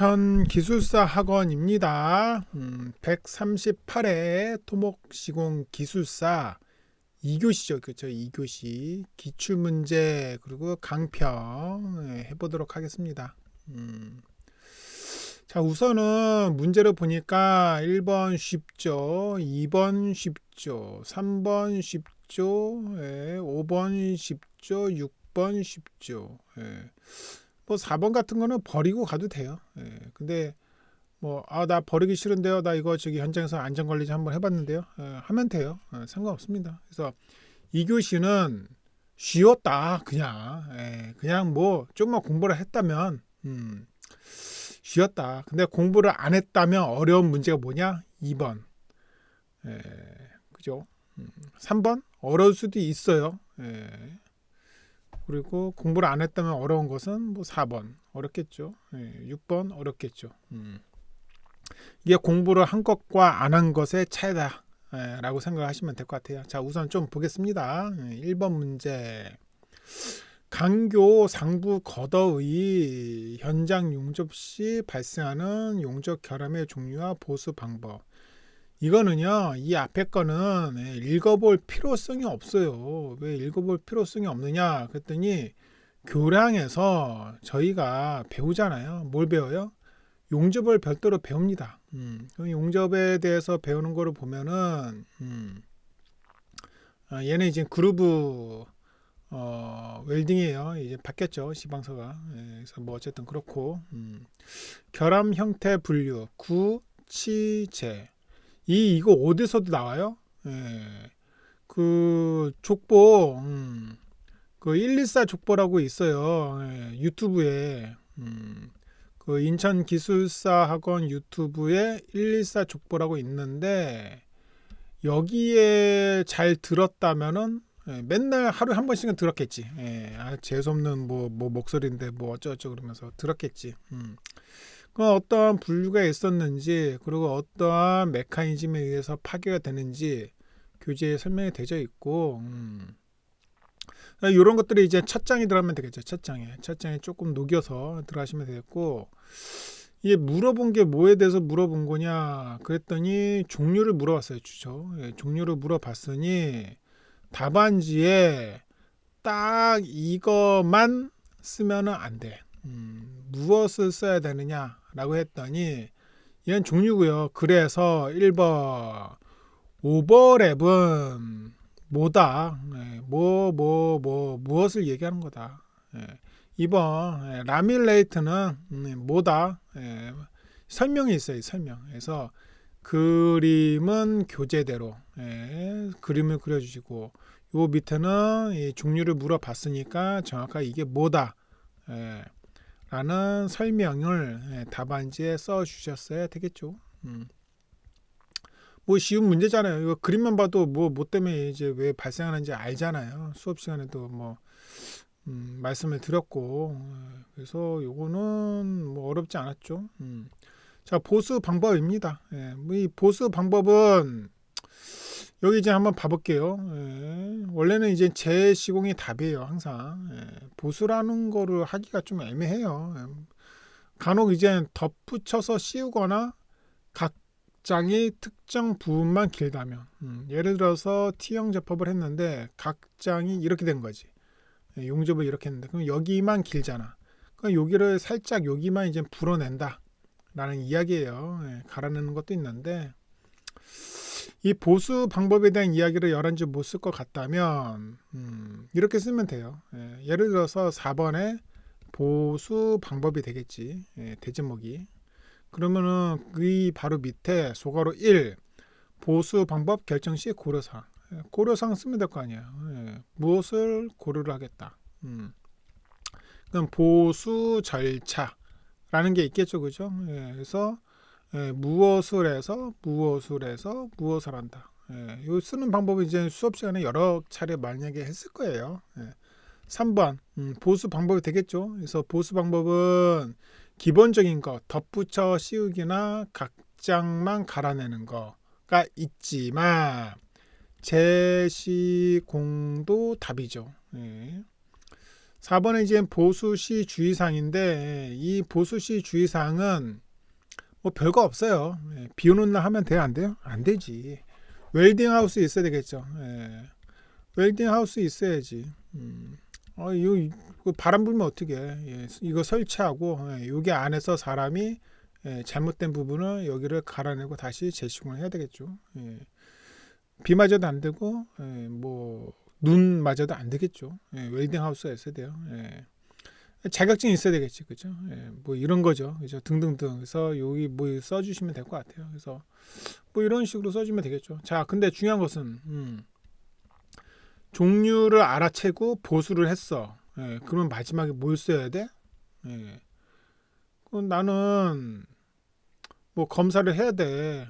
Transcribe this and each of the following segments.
인천기술사 학원입니다. 138회 토목시공 기술사 2교시죠. 그렇죠. 2교시 기출문제 그리고 강평 해보도록 하겠습니다. 자, 우선은 문제를 보니까 1번 쉽죠, 2번 쉽죠, 3번 쉽죠, 5번 쉽죠, 6번 쉽죠. 뭐 4번 같은 거는 버리고 가도 돼요. 근데 뭐 나 버리기 싫은데요, 나 이거 저기 현장에서 안전관리자 한번 해봤는데요, 하면 돼요. 상관없습니다. 그래서 2교시는 쉬웠다 그냥. 그냥 뭐 좀만 공부를 했다면 쉬웠다. 근데 공부를 안 했다면 어려운 문제가 뭐냐? 2번. 그죠? 3번 어려울 수도 있어요. 그리고 공부를 안 했다면 어려운 것은 뭐 4번 어렵겠죠. 6번 어렵겠죠. 이게 공부를 한 것과 안 한 것의 차이다 라고 생각하시면 될 것 같아요. 자, 우선 좀 보겠습니다. 1번 문제. 강교 상부 걷어의 현장 용접 시 발생하는 용접 결함의 종류와 보수 방법. 이거는요, 이 앞에 거는 읽어볼 필요성이 없어요. 왜 읽어볼 필요성이 없느냐 그랬더니 교량에서 저희가 배우잖아요. 뭘 배워요? 용접을 별도로 배웁니다. 용접에 대해서 배우는 거를 보면은 얘는 이제 그루브 웰딩이에요. 이제 바뀌었죠, 지방서가. 그래서 뭐 어쨌든 그렇고, 결함 형태 분류 구치제 이거 어디서도 나와요? 그 족보, 그 114 족보라고 있어요. 유튜브에. 그 인천기술사학원 유튜브에 114 족보라고 있는데, 여기에 잘 들었다면은 맨날 하루에 한 번씩은 들었겠지. 재수없는 뭐 목소리인데 뭐 어쩌고저쩌고 그러면서 들었겠지. 그 어떠한 분류가 있었는지, 그리고 어떠한 메커니즘에 의해서 파괴가 되는지 교재에 설명이 되어 있고, 이런 것들이 이제 첫 장에 들어가면 되겠죠. 첫 장에 조금 녹여서 들어가시면 되겠고, 이게 물어본 게 뭐에 대해서 물어본 거냐 그랬더니 종류를 물어봤어요. 주죠. 종류를 물어봤으니 답안지에 딱 이것만 쓰면은 안 돼. 무엇을 써야 되느냐라고 했더니 얘는 종류고요. 그래서 1번 오버랩은 뭐다? 무엇을 얘기하는 거다. 2번 라밀레이트는 뭐다? 설명이 있어요. 설명. 그래서 그림은 교재대로 그림을 그려주시고, 요 밑에는 이 종류를 물어봤으니까 정확하게 이게 뭐다 라는 설명을 답안지에 써 주셨어야 되겠죠. 뭐 쉬운 문제잖아요. 이거 그림만 봐도 뭐 때문에 이제 왜 발생하는지 알잖아요. 수업 시간에도 뭐 말씀을 드렸고, 그래서 요거는 뭐 어렵지 않았죠. 자, 보수 방법입니다. 뭐이 보수 방법은 여기 이제 한번 봐볼게요. 원래는 이제 재시공이 답이에요. 항상. 보수라는 거를 하기가 좀 애매해요. 간혹 이제 덧붙여서 씌우거나 각 장이 특정 부분만 길다면, 예를 들어서 T형 제법을 했는데 각 장이 이렇게 된 거지. 용접을 이렇게 했는데 그럼 여기만 길잖아. 그럼 여기를 살짝 여기만 이제 불어낸다 라는 이야기예요. 갈아내는 것도 있는데, 이 보수 방법에 대한 이야기를 11줄 못 쓸 것 같다면 이렇게 쓰면 돼요. 예를 들어서 4번에 보수 방법이 되겠지. 대제목이. 그러면은 그 바로 밑에 소괄호 1 보수 방법 결정 시 고려사항. 고려사항 쓰면 될 거 아니에요. 무엇을 고려를 하겠다. 그럼 보수 절차라는 게 있겠죠, 그죠? 그래서 무엇을 해서 무엇을 한다. 요 쓰는 방법은 이제 수업 시간에 여러 차례 만약에 했을 거예요. 3번 보수 방법이 되겠죠. 그래서 보수 방법은 기본적인 거 덧붙여 씌우기나 각 장만 갈아내는 거가 있지만 재시공도 답이죠. 4번은 이제 보수시 주의사항인데 이 보수시 주의사항은 뭐 별거 없어요. 비 오는 날 하면 돼요? 안 돼요? 안 되지. 웰딩 하우스 있어야 되겠죠. 웰딩 하우스 있어야지. 이거 바람 불면 어떻게 해. 이거 설치하고 여기 안에서 사람이 잘못된 부분을 여기를 갈아내고 다시 재시공을 해야 되겠죠. 비 맞아도 안 되고 뭐 눈 맞아도 안 되겠죠. 웰딩 하우스가 있어야 돼요. 자격증이 있어야 되겠지, 그죠? 뭐 이런 거죠, 그죠? 등등등. 그래서 여기 뭐 써주시면 될 것 같아요. 그래서 뭐 이런 식으로 써주면 되겠죠. 자, 근데 중요한 것은 종류를 알아채고 보수를 했어. 그러면 마지막에 뭘 써야 돼? 그럼 나는 뭐 검사를 해야 돼.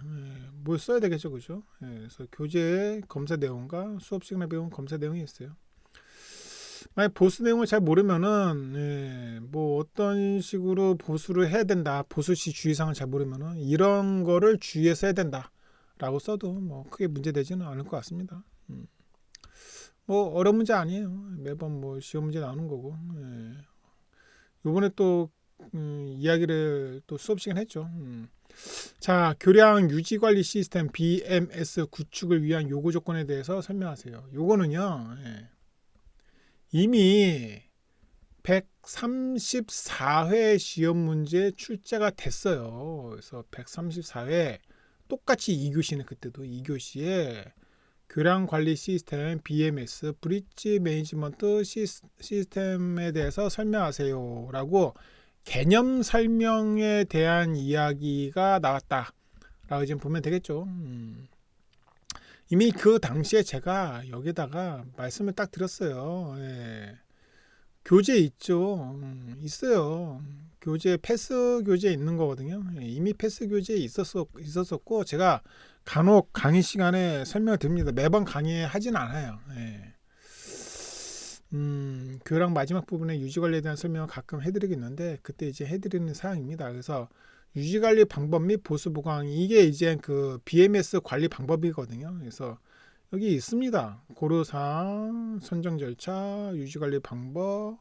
뭘 써야 되겠죠, 그죠? 그래서 교재에 검사 내용과 수업 시간에 배운 검사 내용이 있어요. 만약 보수 내용을 잘 모르면은 뭐 어떤 식으로 보수를 해야 된다, 보수시 주의사항을 잘 모르면은 이런 거를 주의해서 해야 된다라고 써도 뭐 크게 문제되지는 않을 것 같습니다. 뭐 어려운 문제 아니에요. 매번 뭐 시험 문제 나오는 거고. 요번에 또 이야기를 또 수업 시간 했죠. 자, 교량 유지관리 시스템 BMS 구축을 위한 요구 조건에 대해서 설명하세요. 요거는요, 이미 134회 시험 문제 출제가 됐어요. 그래서 134회 똑같이 2교시는 그때도 2교시에 교량 관리 시스템 BMS 브릿지 매니지먼트 시스템에 대해서 설명하세요 라고 개념 설명에 대한 이야기가 나왔다 라고 지금 보면 되겠죠. 이미 그 당시에 제가 여기다가 말씀을 딱 드렸어요. 교재 있죠. 있어요. 교재 패스 교재 있는 거거든요. 이미 패스 교재에 있었었고 제가 간혹 강의 시간에 설명을 드립니다. 매번 강의 하진 않아요. 교랑 마지막 부분에 유지관리에 대한 설명을 가끔 해드리겠는데 그때 이제 해드리는 사항입니다. 그래서 유지관리 방법 및 보수 보강 이게 이제 그 BMS 관리 방법이거든요. 그래서 여기 있습니다. 고려사항, 선정 절차, 유지관리 방법,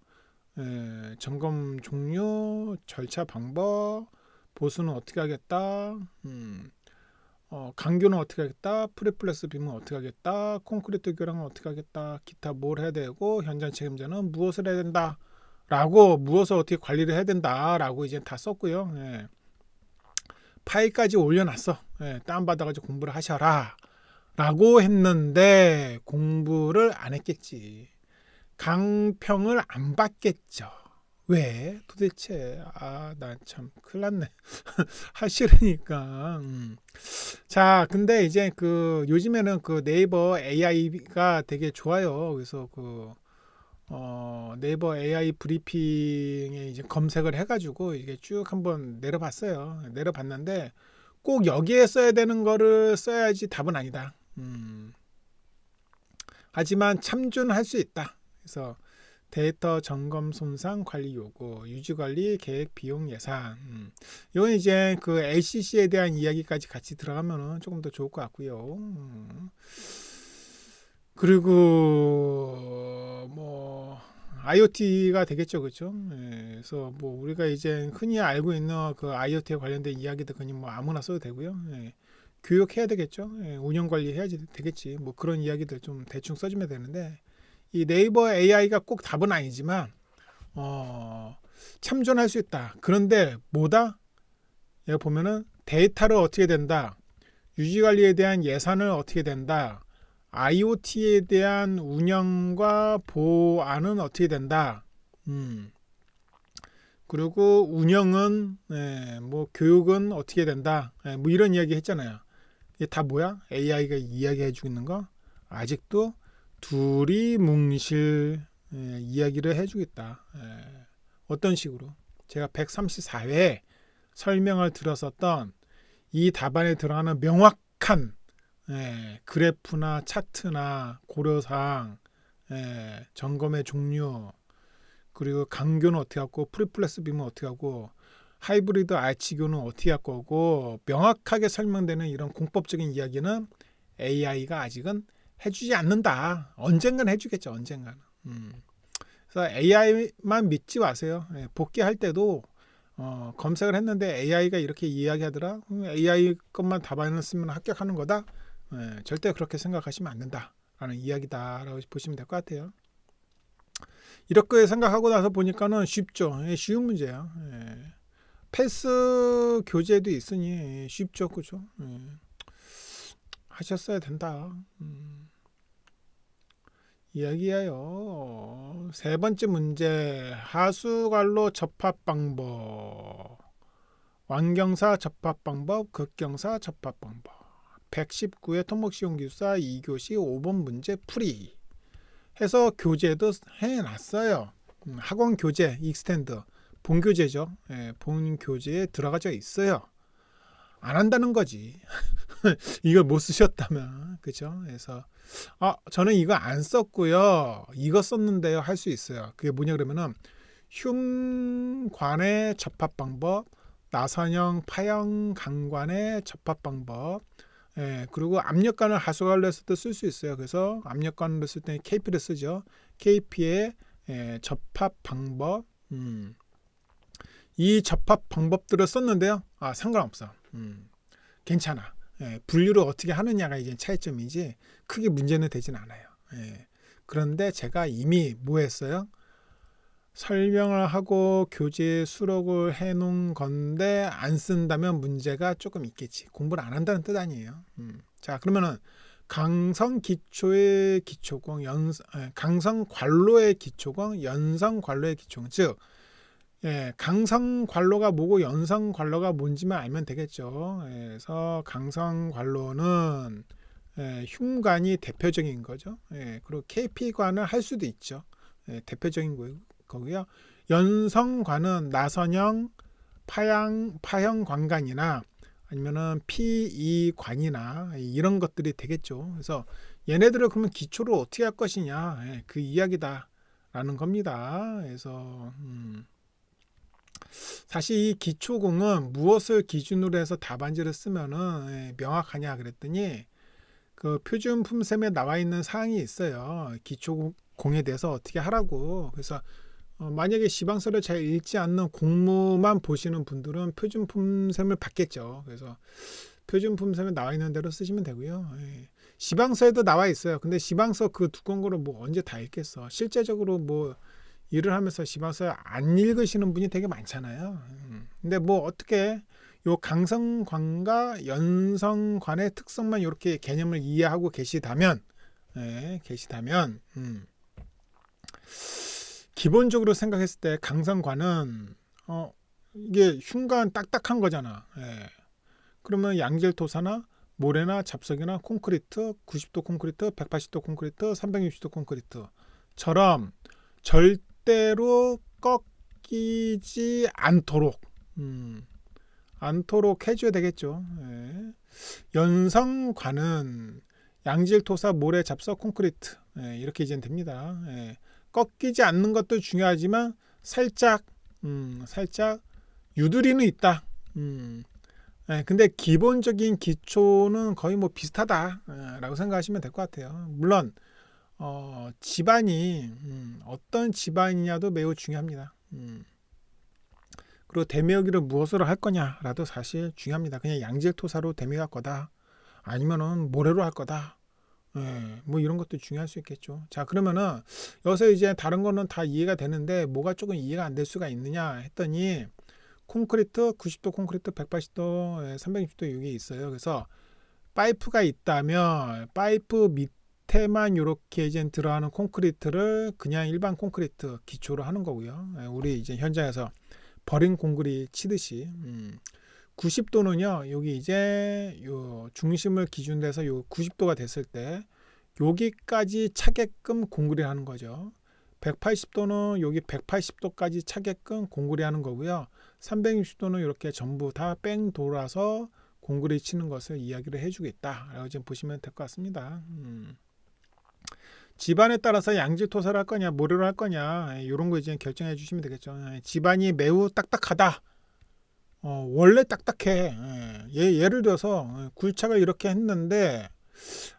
점검 종류, 절차 방법, 보수는 어떻게 하겠다, 강교는 어떻게 하겠다, 프리플렉스 빔은 어떻게 하겠다, 콘크리트 교량은 어떻게 하겠다, 기타 뭘 해야 되고 현장 책임자는 무엇을 해야 된다 라고 무엇을 어떻게 관리를 해야 된다 라고 이제 다 썼고요. 파일까지 올려놨어. 다운받아가지고 공부를 하셔라 라고 했는데 공부를 안 했겠지. 강평을 안 받겠죠. 왜? 도대체 나 참 큰일 났네. 하시려니까. 자, 근데 이제 그 요즘에는 그 네이버 AI가 되게 좋아요. 그래서 그 네이버 AI 브리핑에 이제 검색을 해가지고 이게 쭉 한번 내려봤어요. 내려봤는데 꼭 여기에 써야 되는 거를 써야지 답은 아니다. 하지만 참조는 할 수 있다. 그래서 데이터 점검 손상 관리 요구, 유지 관리 계획 비용 예산. 이건 이제 그 LCC에 대한 이야기까지 같이 들어가면은 조금 더 좋을 것 같고요. 그리고 뭐 IoT가 되겠죠, 그렇죠? 그래서 뭐 우리가 이제 흔히 알고 있는 그 IoT에 관련된 이야기도 그냥 뭐 아무나 써도 되고요. 교육해야 되겠죠. 운영 관리해야지 되겠지. 뭐 그런 이야기들 좀 대충 써주면 되는데 이 네이버 AI가 꼭 답은 아니지만 참조할 수 있다. 그런데 뭐다? 여기 보면은 데이터를 어떻게 된다. 유지 관리에 대한 예산을 어떻게 된다. IoT에 대한 운영과 보안은 어떻게 된다. 그리고 운영은 뭐 교육은 어떻게 된다. 뭐 이런 이야기 했잖아요. 이게 다 뭐야? AI가 이야기해 주고 있는 거? 아직도 두리뭉실 이야기를 해주겠다. 어떤 식으로? 제가 134회 설명을 들었었던 이 답안에 들어가는 명확한 그래프나 차트나 고려사항, 점검의 종류, 그리고 강교는 어떻게 하고 프리플렉스 빔은 어떻게 하고 하이브리드 아치교는 어떻게 할 거고 명확하게 설명되는 이런 공법적인 이야기는 AI가 아직은 해주지 않는다. 언젠간 해주겠죠. 언젠가는. 그래서 AI만 믿지 마세요. 복귀할 때도 검색을 했는데 AI가 이렇게 이야기하더라. AI 것만 답안을 쓰면 합격하는 거다. 절대 그렇게 생각하시면 안 된다라는 이야기다라고 보시면 될 것 같아요. 이렇게 생각하고 나서 보니까는 쉽죠. 쉬운 문제야. 패스 교재도 있으니 쉽죠, 그죠? 하셨어야 된다. 이야기예요. 세 번째 문제, 하수관로 접합 방법. 완경사 접합 방법, 극경사 접합 방법. 119회 토목시용기술사 2교시 5번 문제 풀이 해서 교재도 해놨어요. 학원 교재 익스텐드 본 교재죠. 본 교재에 들어가져 있어요. 안 한다는 거지. 이걸 못 쓰셨다면, 그죠? 그래서 저는 이거 안 썼고요. 이거 썼는데요. 할 수 있어요. 그게 뭐냐 그러면은 흉관의 접합 방법, 나선형 파형 강관의 접합 방법. 그리고 압력관을 하수관로 했을 때 쓸 수 있어요. 그래서 압력관을 쓸 때 KP를 쓰죠. KP의 접합 방법. 이 접합 방법들을 썼는데요. 상관없어. 괜찮아. 분류를 어떻게 하느냐가 이제 차이점이지 크게 문제는 되진 않아요. 그런데 제가 이미 뭐 했어요? 설명을 하고 교재에 수록을 해놓은 건데 안 쓴다면 문제가 조금 있겠지. 공부를 안 한다는 뜻 아니에요. 자, 그러면은 강성 기초의 기초공, 강성 관로의 기초공, 연성 관로의 기초공. 즉, 강성 관로가 뭐고 연성 관로가 뭔지만 알면 되겠죠. 그래서 강성 관로는 흉관이 대표적인 거죠. 그리고 KP관을 할 수도 있죠. 대표적인 거고요. 연성관은 나선형 파형 관관이나 아니면은 PE관이나 이런 것들이 되겠죠. 그래서 얘네들을 그러면 기초로 어떻게 할 것이냐 그 이야기다라는 겁니다. 그래서 사실 이 기초공은 무엇을 기준으로 해서 답안지를 쓰면은 명확하냐 그랬더니 그 표준 품셈에 나와 있는 사항이 있어요. 기초공에 대해서 어떻게 하라고. 그래서 만약에 시방서를 잘 읽지 않는 공무만 보시는 분들은 표준 품셈을 받겠죠. 그래서 표준 품셈에 나와 있는 대로 쓰시면 되고요. 시방서에도 나와 있어요. 근데 시방서 그 두꺼운 거를 뭐 언제 다 읽겠어. 실제적으로 뭐 일을 하면서 시방서 안 읽으시는 분이 되게 많잖아요. 근데 뭐 어떻게 요 강성관과 연성관의 특성만 이렇게 개념을 이해하고 계시다면 기본적으로 생각했을 때 강성관은 이게 흉관 딱딱한 거잖아. 그러면 양질토사나 모래나 잡석이나 콘크리트, 90도 콘크리트, 180도 콘크리트, 360도 콘크리트처럼 절대로 꺾이지 않도록 해줘야 되겠죠. 연성관은 양질토사, 모래, 잡석, 콘크리트 이렇게 이제 됩니다. 꺾이지 않는 것도 중요하지만 살짝 유두리는 있다. 근데 기본적인 기초는 거의 뭐 비슷하다라고 생각하시면 될 것 같아요. 물론 집안이 어떤 집안이냐도 매우 중요합니다. 그리고 대미여기를 무엇으로 할 거냐라도 사실 중요합니다. 그냥 양질토사로 대미할 거다. 아니면은 모래로 할 거다. 뭐 이런 것도 중요할 수 있겠죠. 자, 그러면은 여기서 이제 다른 거는 다 이해가 되는데 뭐가 조금 이해가 안 될 수가 있느냐 했더니 콘크리트 90도 콘크리트 180도 360도 이게 있어요. 그래서 파이프가 있다면 파이프 밑에만 이렇게 이제 들어가는 콘크리트를 그냥 일반 콘크리트 기초로 하는 거고요. 우리 이제 현장에서 버린 콘크리트 치듯이 90도는요. 여기 이제 요 중심을 기준으로 해서 요 90도가 됐을 때 여기까지 차게끔 공구리 하는 거죠. 180도는 여기 180도까지 차게끔 공구리 하는 거고요. 360도는 이렇게 전부 다 뺑 돌아서 공구리 치는 것을 이야기를 해주겠다라고 좀 보시면 될 것 같습니다. 집안에 따라서 양질토사를 할 거냐 모래로 할 거냐 이런 거 이제 결정해 주시면 되겠죠. 집안이 매우 딱딱하다. 원래 딱딱해. 예를 들어서 굴착을 이렇게 했는데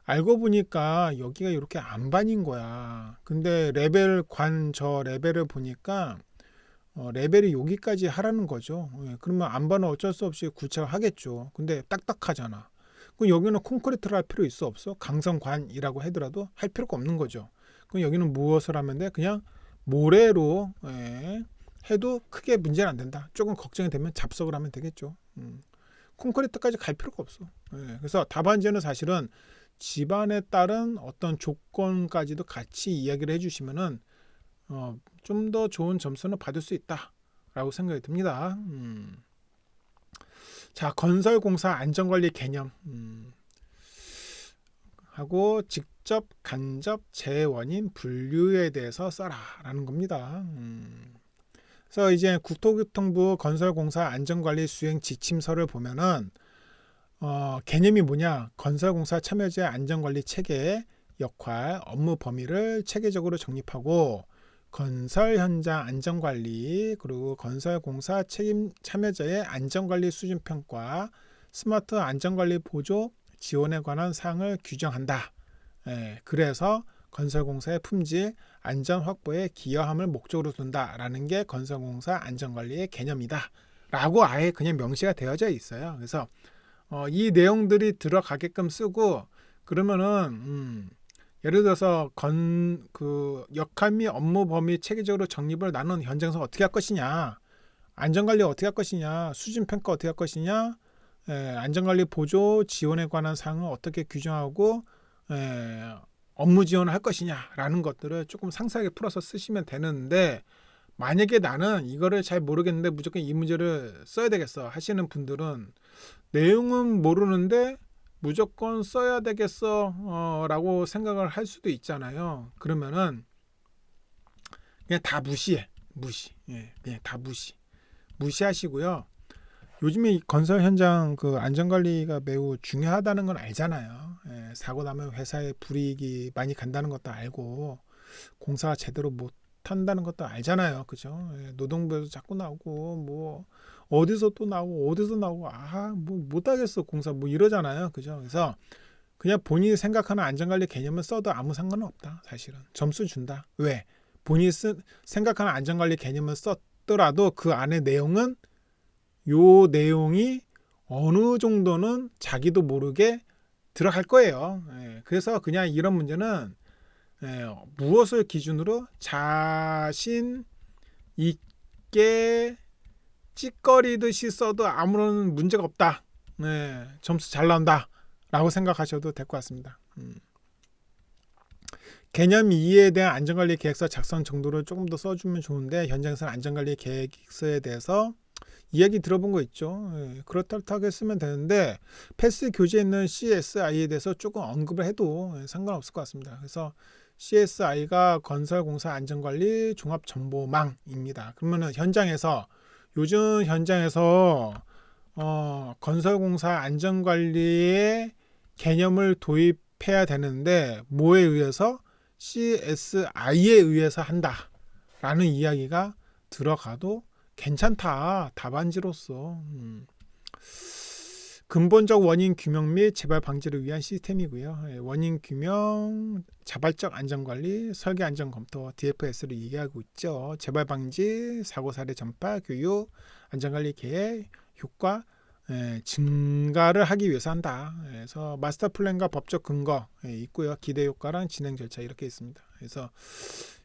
알고 보니까 여기가 이렇게 안반인 거야. 근데 저 레벨을 보니까 레벨이 여기까지 하라는 거죠. 예, 그러면 안반은 어쩔 수 없이 구착을 하겠죠. 근데 딱딱하잖아. 그럼 여기는 콘크리트를 할 필요 있어 없어? 강성관이라고 하더라도 할 필요가 없는 거죠. 그럼 여기는 무엇을 하면 돼? 그냥 모래로 해도 크게 문제는 안 된다. 조금 걱정이 되면 잡석을 하면 되겠죠. 콘크리트까지 갈 필요가 없어. 그래서 답안지는 사실은 집안에 따른 어떤 조건까지도 같이 이야기를 해주시면은 좀 더 좋은 점수는 받을 수 있다라고 생각이 듭니다. 자, 건설공사 안전관리 개념 하고 직접, 간접, 재원인, 분류에 대해서 써라라는 겁니다. 그래서 이제 국토교통부 건설공사 안전관리 수행 지침서를 보면은 개념이 뭐냐? 건설공사 참여자의 안전관리 체계, 역할, 업무 범위를 체계적으로 정립하고 건설 현장 안전관리, 그리고 건설공사 책임 참여자의 안전관리 수준 평가, 스마트 안전관리 보조 지원에 관한 사항을 규정한다. 그래서 건설공사의 품질, 안전 확보에 기여함을 목적으로 둔다라는 게 건설공사 안전관리의 개념이다. 라고 아예 그냥 명시가 되어져 있어요. 그래서 이 내용들이 들어가게끔 쓰고 그러면은 예를 들어서 역할 및 업무 범위 체계적으로 정립을 나눈 현장에서 어떻게 할 것이냐, 안전관리 어떻게 할 것이냐, 수준평가 어떻게 할 것이냐, 안전관리 보조 지원에 관한 사항을 어떻게 규정하고 업무 지원을 할 것이냐라는 것들을 조금 상세하게 풀어서 쓰시면 되는데, 만약에 나는 이거를 잘 모르겠는데 무조건 이 문제를 써야 되겠어 하시는 분들은 내용은 모르는데 무조건 써야 되겠어 라고 생각을 할 수도 있잖아요. 그러면은 그냥 다 무시. 그냥 다 무시하시고요. 요즘에 건설 현장 그 안전관리가 매우 중요하다는 건 알잖아요. 사고 나면 회사에 불이익이 많이 간다는 것도 알고 공사가 제대로 못 한다는 것도 알잖아요. 그죠? 노동부에서 자꾸 나오고 뭐 어디서 또 나오고 뭐 못하겠어 공사 뭐 이러잖아요. 그죠? 그래서 그냥 본인이 생각하는 안전관리 개념을 써도 아무 상관은 없다. 사실은 점수 준다. 왜? 본인이 생각하는 안전관리 개념을 썼더라도 그 안에 내용은 요 내용이 어느 정도는 자기도 모르게 들어갈 거예요. 그래서 그냥 이런 문제는 무엇을 기준으로 자신 있게 찌꺼리듯이 써도 아무런 문제가 없다. 점수 잘 나온다. 라고 생각하셔도 될 것 같습니다. 개념 2에 대한 안전관리 계획서 작성 정도를 조금 더 써주면 좋은데 현장에서는 안전관리 계획서에 대해서 이야기 들어본 거 있죠. 그렇다고 쓰면 되는데 패스 교재에 있는 CSI에 대해서 조금 언급을 해도 상관없을 것 같습니다. 그래서 CSI가 건설공사 안전관리 종합정보망입니다. 그러면 요즘 현장에서 건설공사 안전관리의 개념을 도입해야 되는데 뭐에 의해서? CSI에 의해서 한다라는 이야기가 들어가도 괜찮다. 답안지로서. 근본적 원인 규명 및 재발 방지를 위한 시스템이고요. 원인 규명, 자발적 안전관리, 설계 안전 검토, DFS를 얘기하고 있죠. 재발 방지, 사고 사례 전파, 교육, 안전관리 계획, 효과 증가를 하기 위해서 한다. 그래서 마스터 플랜과 법적 근거 있고요. 기대 효과랑 진행 절차 이렇게 있습니다. 그래서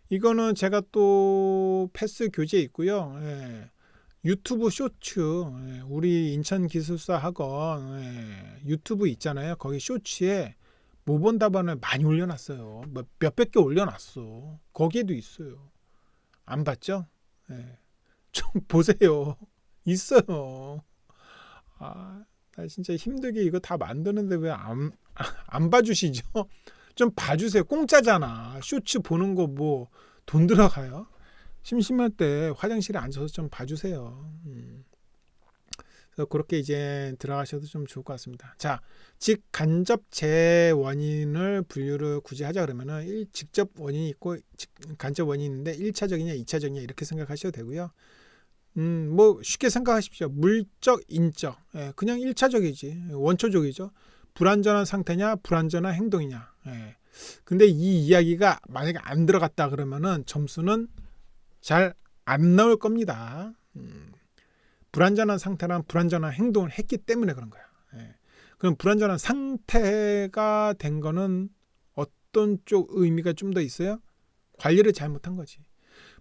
이거는 제가 또 패스 교재 있고요. 유튜브 쇼츠, 우리 인천기술사 학원 유튜브 있잖아요. 거기 쇼츠에 모범 답안을 많이 올려놨어요. 몇백 개 올려놨어. 거기에도 있어요. 안 봤죠? 좀 보세요. 있어요. 나 진짜 힘들게 이거 다 만드는데 왜 안 봐주시죠? 좀 봐주세요. 공짜잖아. 쇼츠 보는 거 뭐 돈 들어가요? 심심할 때 화장실에 앉아서 좀 봐주세요. 그래서 그렇게 이제 들어가셔도 좀 좋을 것 같습니다. 자, 즉 간접 재원인을 분류를 굳이 하자 그러면은 직접 원인이 있고 간접 원인이 있는데 1차적이냐 2차적이냐 이렇게 생각하셔도 되고요. 뭐 쉽게 생각하십시오. 물적, 인적. 그냥 1차적이지. 원초적이죠. 불완전한 상태냐, 불완전한 행동이냐. 예. 근데 이 이야기가 만약에 안 들어갔다 그러면은 점수는 잘 안 나올 겁니다. 불완전한 상태란 불완전한 행동을 했기 때문에 그런 거야. 예. 그럼 불완전한 상태가 된 거는 어떤 쪽 의미가 좀 더 있어요? 관리를 잘못한 거지.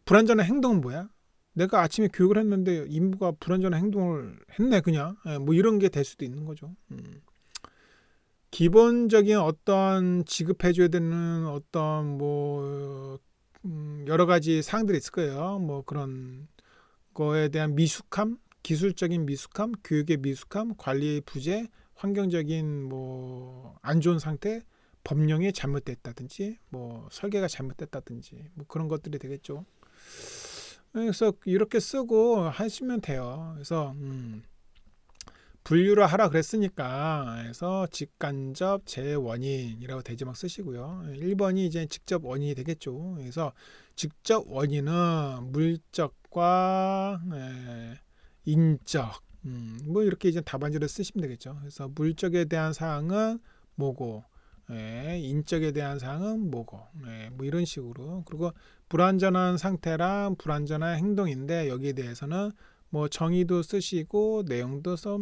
불완전한 행동은 뭐야? 내가 아침에 교육을 했는데 인부가 불완전한 행동을 했네 그냥. 예, 뭐 이런 게 될 수도 있는 거죠. 기본적인 어떤 지급해줘야 되는 어떤 뭐 여러 가지 사항들이 있을 거예요. 뭐 그런 거에 대한 미숙함, 기술적인 미숙함, 교육의 미숙함, 관리의 부재, 환경적인 뭐 안 좋은 상태, 법령이 잘못됐다든지, 뭐 설계가 잘못됐다든지, 뭐 그런 것들이 되겠죠. 그래서 이렇게 쓰고 하시면 돼요. 그래서 분류를 하라 그랬으니까 그래서 직간접 재원인이라고 대지막 쓰시고요. 1번이 이제 직접 원인이 되겠죠. 그래서 직접 원인은 물적과 인적 뭐 이렇게 이제 답안지를 쓰시면 되겠죠. 그래서 물적에 대한 사항은 뭐고 인적에 대한 사항은 뭐고 뭐 이런 식으로. 그리고 불완전한 상태랑 불완전한 행동인데 여기에 대해서는 뭐 정의도 쓰시고 내용도 써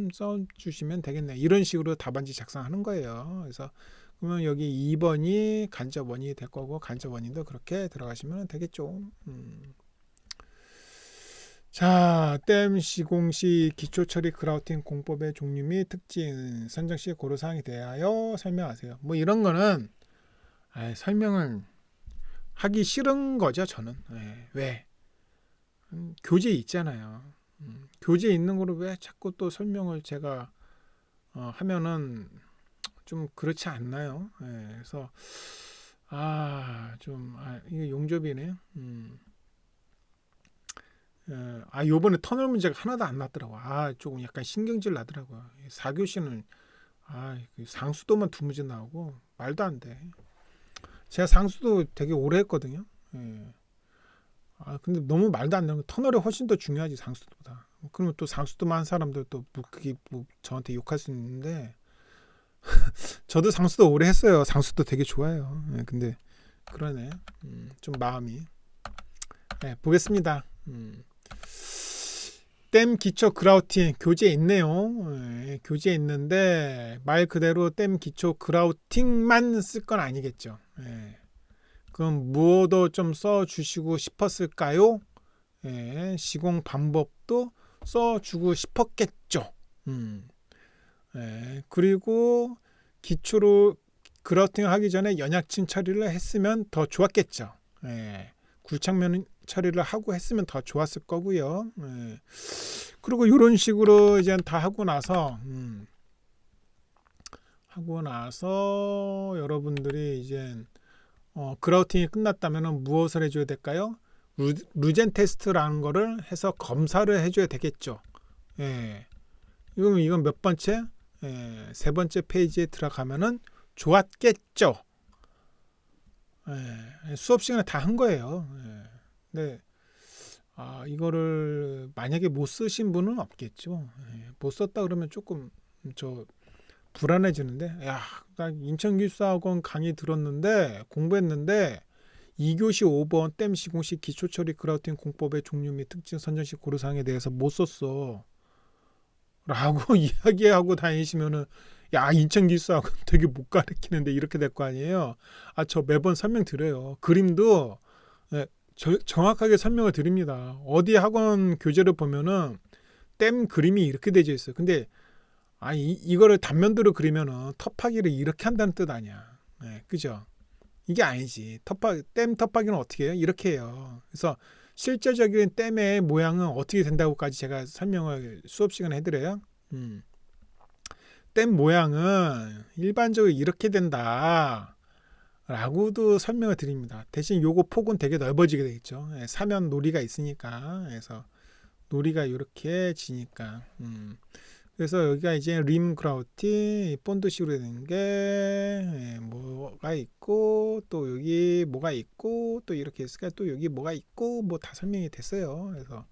주시면 되겠네. 이런 식으로 답안지 작성하는 거예요. 그래서 그러면 여기 2번이 간접 원인이 될 거고 간접 원인도 그렇게 들어가시면 되겠죠. 자, 댐 시공시 기초처리 그라우팅 공법의 종류 및 특징 선정 시 고려사항에 대하여 설명하세요. 뭐 이런 거는 설명을 하기 싫은 거죠. 저는. 왜? 교재에 있잖아요. 교재에 있는 거를 왜 자꾸 또 설명을 제가 하면은 좀 그렇지 않나요? 그래서 이게 용접이네. 요번에 터널 문제가 하나도 안 났더라고. 조금 약간 신경질 나더라고요. 4교시는 그 상수도만 두 문제 나오고 말도 안 돼. 제가 상수도 되게 오래 했거든요. 근데 너무 말도 안 되는 거. 터널이 훨씬 더 중요하지 상수도보다. 그러면 또 상수도만 한 사람들 또 그게 뭐 저한테 욕할 수 있는데 저도 상수도 오래 했어요. 상수도 되게 좋아요. 근데 그러네. 좀 마음이. 보겠습니다. 댐 기초 그라우팅 교재에 있네요. 교재에 있는데 말 그대로 댐 기초 그라우팅만 쓸 건 아니겠죠. 그럼 무엇도 좀 써주시고 싶었을까요? 시공 방법도 써주고 싶었겠죠. 그리고 기초로 그라우팅을 하기 전에 연약층 처리를 했으면 더 좋았겠죠. 굴착면 처리를 하고 했으면 더 좋았을 거고요. 그리고 이런 식으로 이제 다 하고 나서 여러분들이 이제 그라우팅이 끝났다면 무엇을 해줘야 될까요? 루젠 테스트라는 거를 해서 검사를 해줘야 되겠죠. 이건 몇 번째? 세 번째 페이지에 들어가면은 좋았겠죠. 수업 시간에 다 한 거예요. 근데 이거를 만약에 못 쓰신 분은 없겠죠. 못 썼다 그러면 조금 불안해지는데, 나 인천기술학원 강의 들었는데 공부했는데 2교시 5번 댐 시공시 기초처리 그라우팅 공법의 종류 및 특징 선정식 고려사항에 대해서 못 썼어 라고 이야기하고 다니시면은 인천기술학원 되게 못 가르치는데 이렇게 될 거 아니에요. 저 매번 설명드려요. 그림도 정확하게 설명을 드립니다. 어디 학원 교재를 보면은 댐 그림이 이렇게 되어 있어요. 근데 이거를 단면도로 그리면은 텁하기를 이렇게 한다는 뜻 아니야. 그죠? 이게 아니지. 댐 텁하기는 어떻게 해요? 이렇게 해요. 그래서 실제적인 댐의 모양은 어떻게 된다고까지 제가 설명을 수업 시간에 해드려요. 댐 모양은 일반적으로 이렇게 된다 라고도 설명을 드립니다. 대신 요거 폭은 되게 넓어지게 되겠죠. 사면 놀이가 있으니까. 그래서 놀이가 이렇게 지니까. 그래서 여기가 이제 림 그라우팅 본드식으로 되는 게 뭐가 있고 또 여기 뭐가 있고 또 이렇게 했으니까 또 여기 뭐가 있고 뭐 다 설명이 됐어요. 그래서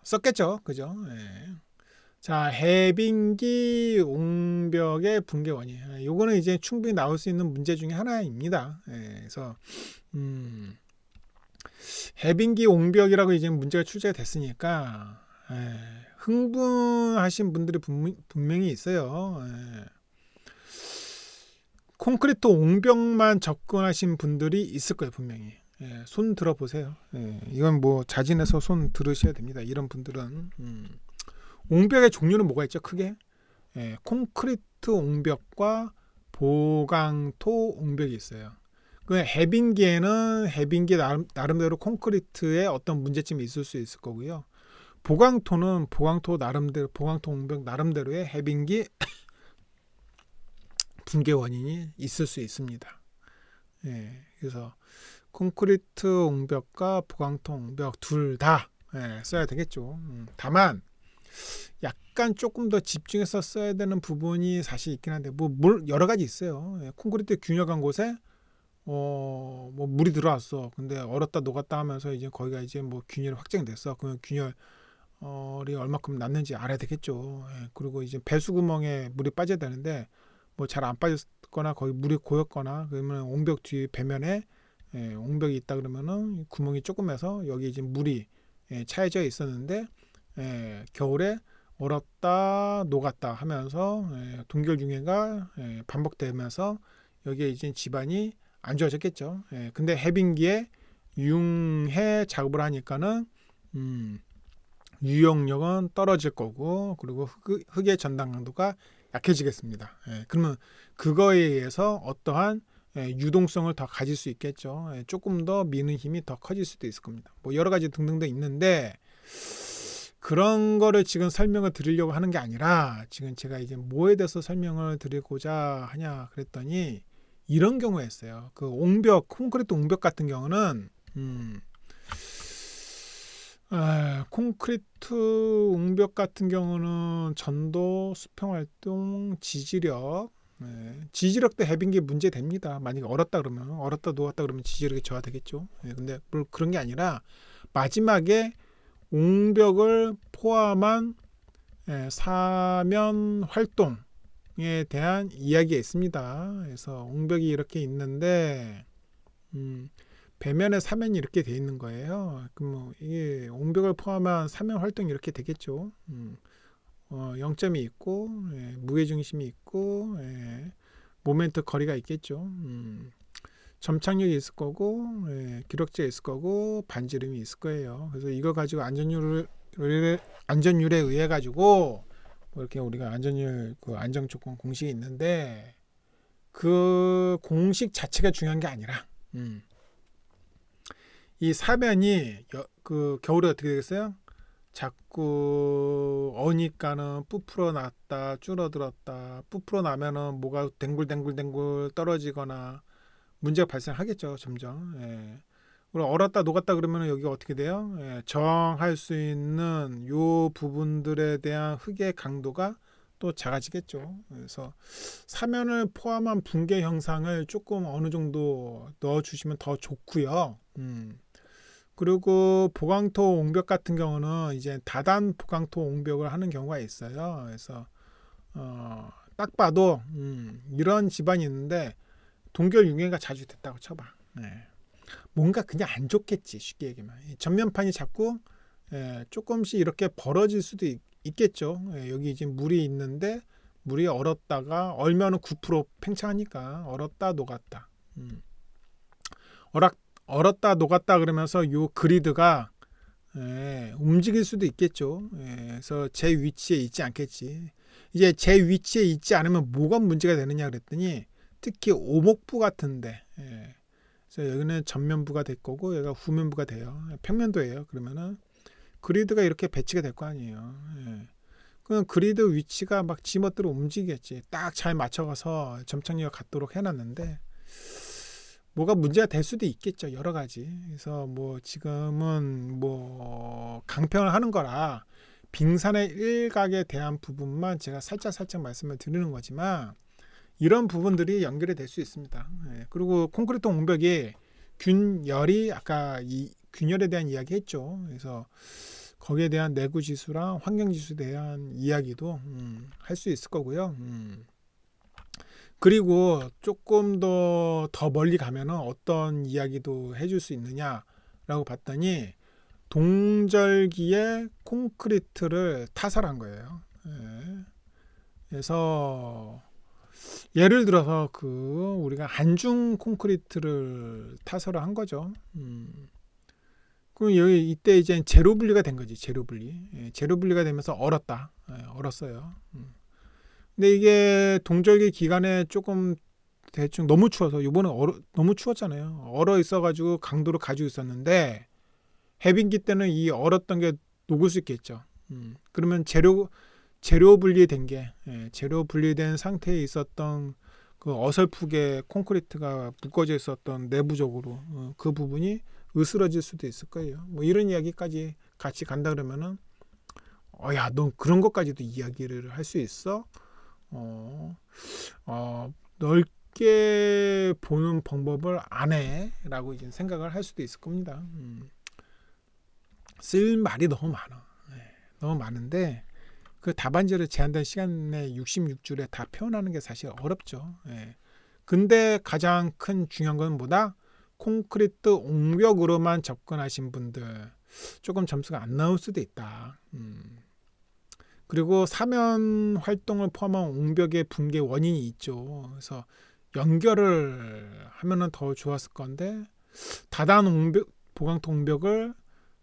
썼겠죠, 그죠? 자, 해빙기 옹벽의 붕괴 원인. 요거는 이제 충분히 나올 수 있는 문제 중에 하나입니다. 그래서 해빙기 옹벽이라고 이제 문제가 출제가 됐으니까 흥분하신 분들이 분명히 있어요. 콘크리트 옹벽만 접근하신 분들이 있을 거예요, 분명히. 손 들어보세요. 이건 뭐 자진해서 손 들으셔야 됩니다. 이런 분들은 옹벽의 종류는 뭐가 있죠? 크게 콘크리트 옹벽과 보강토 옹벽이 있어요. 그 해빙기에는 해빙기 나름대로 콘크리트에 어떤 문제점이 있을 수 있을 거고요. 보강토는 보강토 나름대로 보강토 옹벽 나름대로의 해빙기 붕괴 원인이 있을 수 있습니다. 그래서 콘크리트 옹벽과 보강토 옹벽 둘 다 써야 되겠죠. 다만 약간 조금 더 집중해서 써야 되는 부분이 사실 있긴 한데 뭐 여러 가지 있어요. 콘크리트 균열한 곳에 뭐 물이 들어왔어. 근데 얼었다 녹았다 하면서 이제 거기가 이제 뭐 균열이 확정됐어. 그러면 균열이 얼마큼 났는지 알아야 되겠죠. 그리고 이제 배수구멍에 물이 빠져야 되는데 뭐 잘 안 빠졌거나 거기 물이 고였거나 그러면 옹벽 뒤 배면에 옹벽이 있다 그러면은 구멍이 조금해서 여기 이제 물이 차여져 있었는데 겨울에 얼었다 녹았다 하면서 동결융해가 반복되면서 여기에 이제 집안이 안 좋아졌겠죠. 근데 해빙기에 융해 작업을 하니까는 유용력은 떨어질 거고 그리고 흙의 전당 강도가 약해지겠습니다. 그러면 그거에 의해서 어떠한 유동성을 더 가질 수 있겠죠. 조금 더 미는 힘이 더 커질 수도 있을 겁니다. 뭐 여러 가지 등등도 있는데 그런 거를 지금 설명을 드리려고 하는 게 아니라 지금 제가 이제 뭐에 대해서 설명을 드리고자 하냐 그랬더니 이런 경우였어요. 그 옹벽, 콘크리트 옹벽 같은 경우는 콘크리트 옹벽 같은 경우는 전도, 수평활동, 지지력, 지지력도 해빙기 문제 됩니다. 만약에 얼었다 그러면 얼었다 녹았다 그러면 지지력이 저하되겠죠. 근데 그런 게 아니라 마지막에 옹벽을 포함한 사면 활동에 대한 이야기가 있습니다. 그래서 옹벽이 이렇게 있는데 배면에 사면이 이렇게 돼 있는 거예요. 그럼 이게 옹벽을 포함한 사면 활동이 이렇게 되겠죠. 0점이 있고 무게 중심이 있고 모멘트 거리가 있겠죠. 점착력이 있을 거고 기록지가 있을 거고 반지름이 있을 거예요. 그래서 이거 가지고 안전율에 의해 가지고 뭐 이렇게 우리가 안전율 그 안정 조건 공식이 있는데 그 공식 자체가 중요한 게 아니라 이 사면이 그 겨울에 어떻게 되겠어요? 자꾸 어니까는 부풀어 났다 줄어들었다 부풀어 나면은 뭐가 댕굴 떨어지거나 문제가 발생하겠죠. 점점. 그리고 얼었다 녹았다 그러면 여기가 어떻게 돼요? 저항할 수 있는 요 부분들에 대한 흙의 강도가 또 작아지겠죠. 그래서 사면을 포함한 붕괴 형상을 조금 어느 정도 넣어주시면 더 좋고요. 그리고 보강토 옹벽 같은 경우는 이제 다단 보강토 옹벽을 하는 경우가 있어요. 그래서 딱 봐도 이런 집안이 있는데 동결융해가 자주 됐다고 쳐봐. 뭔가 그냥 안 좋겠지. 쉽게 얘기하면 전면판이 자꾸 조금씩 이렇게 벌어질 수도 있겠죠. 여기 이제 물이 있는데 물이 얼었다가 얼면은 9% 팽창하니까 얼었다 녹았다. 얼었다 녹았다 그러면서 요 그리드가 움직일 수도 있겠죠. 그래서 제 위치에 있지 않겠지. 이제 제 위치에 있지 않으면 뭐가 문제가 되느냐 그랬더니 특히 오목부 같은데 그래서 여기는 전면부가 될 거고 여기가 후면부가 돼요. 평면도예요. 그러면은 그리드가 이렇게 배치가 될 거 아니에요. 그럼 그리드 위치가 막 지멋대로 움직이겠지. 딱 잘 맞춰가서 점착력이 갖도록 해놨는데 뭐가 문제가 될 수도 있겠죠. 여러 가지. 그래서 뭐 지금은 뭐 강평을 하는 거라 빙산의 일각에 대한 부분만 제가 살짝 말씀을 드리는 거지만 이런 부분들이 연결이 될 수 있습니다. 그리고 콘크리트 옹벽이 균열이 아까 이 균열에 대한 이야기 했죠. 그래서 거기에 대한 내구 지수랑 환경 지수에 대한 이야기도 할 수 있을 거고요. 그리고 조금 더 멀리 가면은 어떤 이야기도 해줄 수 있느냐라고 봤더니 동절기에 콘크리트를 타설한 거예요. 예. 그래서 예를 들어서 우리가 안중 콘크리트를 타설을 한 거죠. 그럼 여기 이때 이제 제로 분리가 된 거지. 제로 분리. 예, 제로 분리가 되면서 얼었다. 예, 얼었어요. 근데 이게 동절기 기간에 조금 대충 너무 추워서 이번에 너무 추웠잖아요. 얼어 있어가지고 강도를 가지고 있었는데 해빙기 때는 이 얼었던 게 녹을 수 있겠죠. 그러면 재료 분리된 게 재료 분리된 상태에 있었던 그 어설프게 콘크리트가 묶어져 있었던 내부적으로 그 부분이 으스러질 수도 있을 거예요. 뭐 이런 이야기까지 같이 간다 그러면은 야, 넌 그런 것까지도 이야기를 할 수 있어? 넓게 보는 방법을 안 해라고 이제 생각을 할 수도 있을 겁니다. 쓸 말이 너무 많아. 너무 많은데 그 답안지를 제한된 시간 내 66줄에 다 표현하는 게 사실 어렵죠. 근데 가장 큰 중요한 건 뭐다? 콘크리트 옹벽으로만 접근하신 분들 조금 점수가 안 나올 수도 있다. 그리고 사면 활동을 포함한 옹벽의 붕괴 원인이 있죠. 그래서 연결을 하면은 더 좋았을 건데 다단 옹벽, 보강통 옹벽을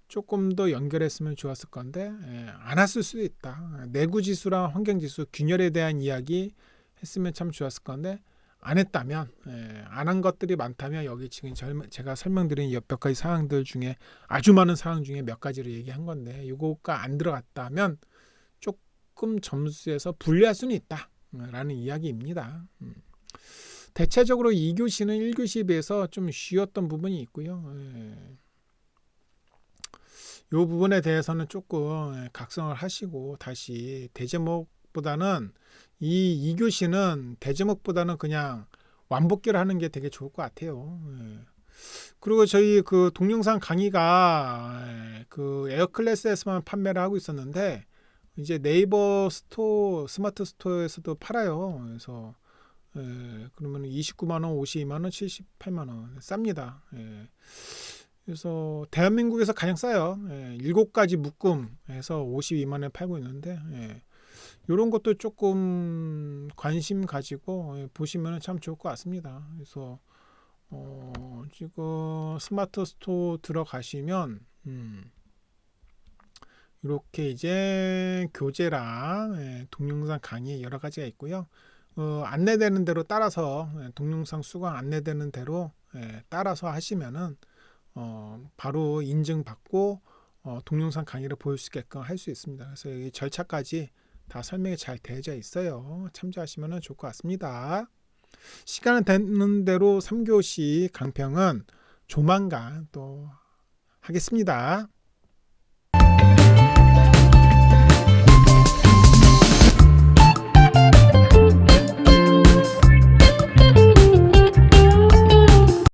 조금 더 연결했으면 좋았을 건데 안 했을 수도 있다. 내구 지수랑 환경 지수 균열에 대한 이야기 했으면 참 좋았을 건데 안 했다면 안 한 것들이 많다면 여기 지금 제가 설명드린 몇 가지 사항들 중에 아주 많은 사항 중에 몇 가지를 얘기한 건데 이거가 안 들어갔다면 조금 점수에서 불리할 수는 있다라는 이야기입니다. 대체적으로 2교시는 1교시에 비해서 좀 쉬웠던 부분이 있고요. 이 부분에 대해서는 조금 각성을 하시고 다시 대제목보다는 이 2교시는 대제목보다는 그냥 완복기를 하는 게 되게 좋을 것 같아요. 그리고 저희 그 동영상 강의가 그 에어클래스에서만 판매를 하고 있었는데 이제 네이버 스토어, 스마트 스토어에서도 팔아요. 그래서 그러면 29만 원, 52만 원, 78만 원 쌉니다. 그래서 대한민국에서 가장 싸요. 7가지 묶음해서 52만 원에 팔고 있는데 이런 것도 조금 관심 가지고 보시면 참 좋을 것 같습니다. 그래서 지금 스마트 스토어 들어가시면 이렇게 이제 교재랑 동영상 강의 여러 가지가 있고요. 안내되는 대로 따라서 동영상 수강 안내되는 대로 따라서 하시면은 바로 인증받고 동영상 강의를 보일 수 있게끔 할 수 있습니다. 그래서 이 절차까지 다 설명이 잘 되어져 있어요. 참조하시면 좋을 것 같습니다. 시간은 되는 대로 3교시 강평은 조만간 또 하겠습니다.